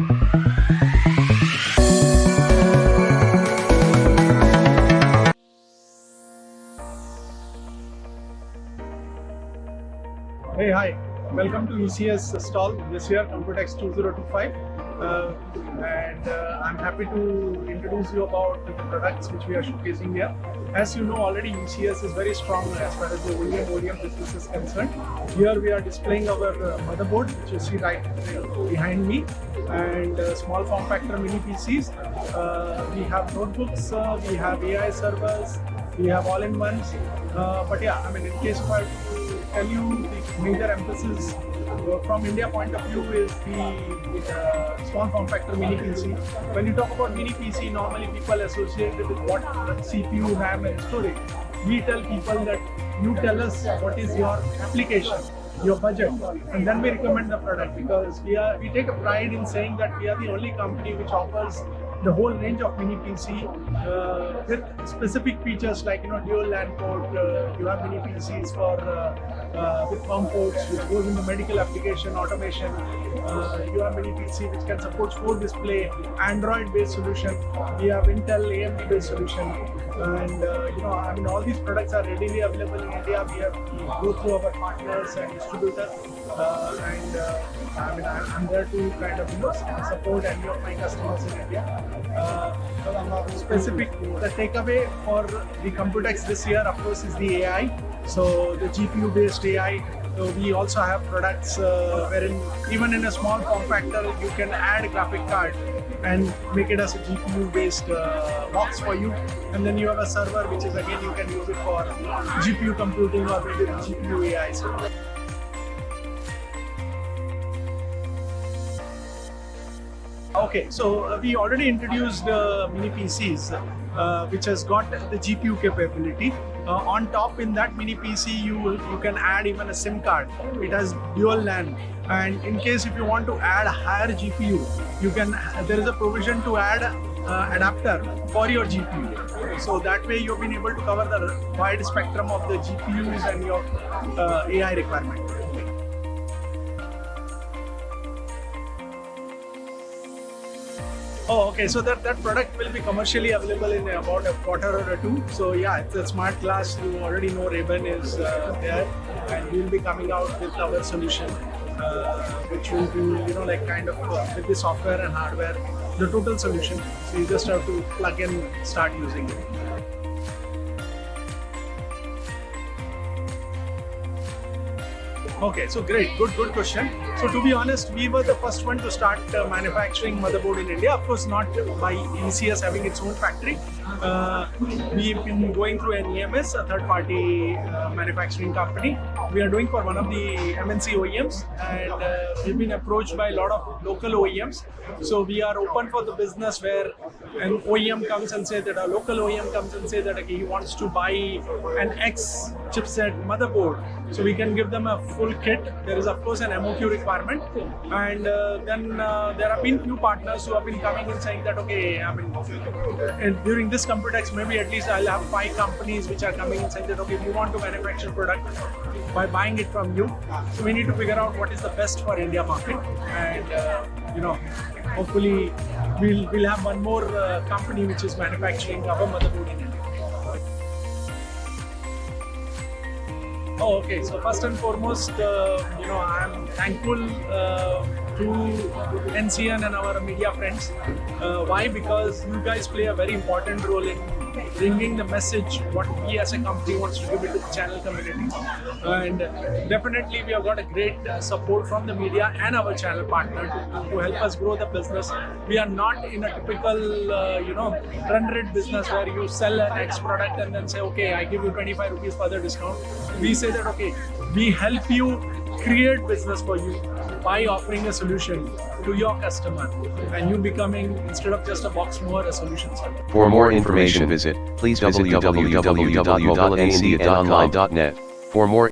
Hey, hi. Welcome to ECS stall this year, Computex 2025. I'm happy to introduce you about the products which we are showcasing here. As you know already, ECS is very strong as far as the OEM business is concerned. Here we are displaying our motherboard, which you see right behind me, and small form factor mini PCs. We have notebooks, we have AI servers, we have all-in-ones. But yeah, I mean, in case if I tell you the major emphasis from India point of view is the small form factor mini PC. When you talk about mini PC, normally people associate it with what CPU, RAM and storage. We tell people that you tell us what is your application, your budget, and then we recommend the product, because we take a pride in saying that we are the only company which offers the whole range of mini PC with specific features like dual LAN port. You have mini PCs for with COM ports, which goes into medical application automation. You have mini PC which can support 4 display, Android based solution. We have Intel AMD based solution, and I mean, all these products are readily available in India. We go through our partners and distributors, I mean, I'm there to kind of support any of my customers in India. The takeaway for the Computex this year, of course, is the AI. So the GPU based AI. So we also have products wherein even in a small form factor you can add a graphic card and make it as a GPU based box for you, and then you have a server which is again you can use it for GPU computing or maybe GPU AI. Okay, so we already introduced mini PCs which has got the GPU capability. On top in that mini PC you can add even a SIM card. It has dual LAN, and in case if you want to add a higher GPU, there is a provision to add adapter for your GPU. So that way you've been able to cover the wide spectrum of the GPUs and your AI requirement. Oh, okay. So that product will be commercially available in about a quarter or two. So yeah, it's a smart glass. You already know Ray-Ban is there, and we'll be coming out with our solution, which will be like kind of with the software and hardware, the total solution. So you just have to plug and start using it. Okay, so great, good question. So to be honest, we were the first one to start manufacturing motherboard in India. Of course, not by ECS having its own factory. We've been going through an EMS, a third-party manufacturing company. We are doing for one of the MNC OEMs, and we've been approached by a lot of local OEMs. So we are open for the business where an OEM comes and say that a local OEM comes and say that okay, he wants to buy an X chipset motherboard. So we can give them a full kit. There is of course an MOQ requirement, and then there have been few partners who have been coming and saying that okay, I mean, during this Computex maybe at least I'll have 5 companies which are coming and saying that okay, we want to manufacture product by buying it from you. So we need to figure out what is the best for India market, and hopefully we'll have one more company which is manufacturing our motherboard in India. Oh, okay. So first and foremost, I'm thankful to NCN and our media friends. Why? Because you guys play a very important role in bringing the message what we as a company wants to give it to the channel community. And definitely we have got a great support from the media and our channel partner to help us grow the business. We are not in a typical run rate business where you sell an X product and then say okay, I give you 25 rupees further discount. We say that okay, we help you create business for you by offering a solution to your customer, and you becoming, instead of just a box mover, a solution seller. For more information visit www.ncnonline.net. For more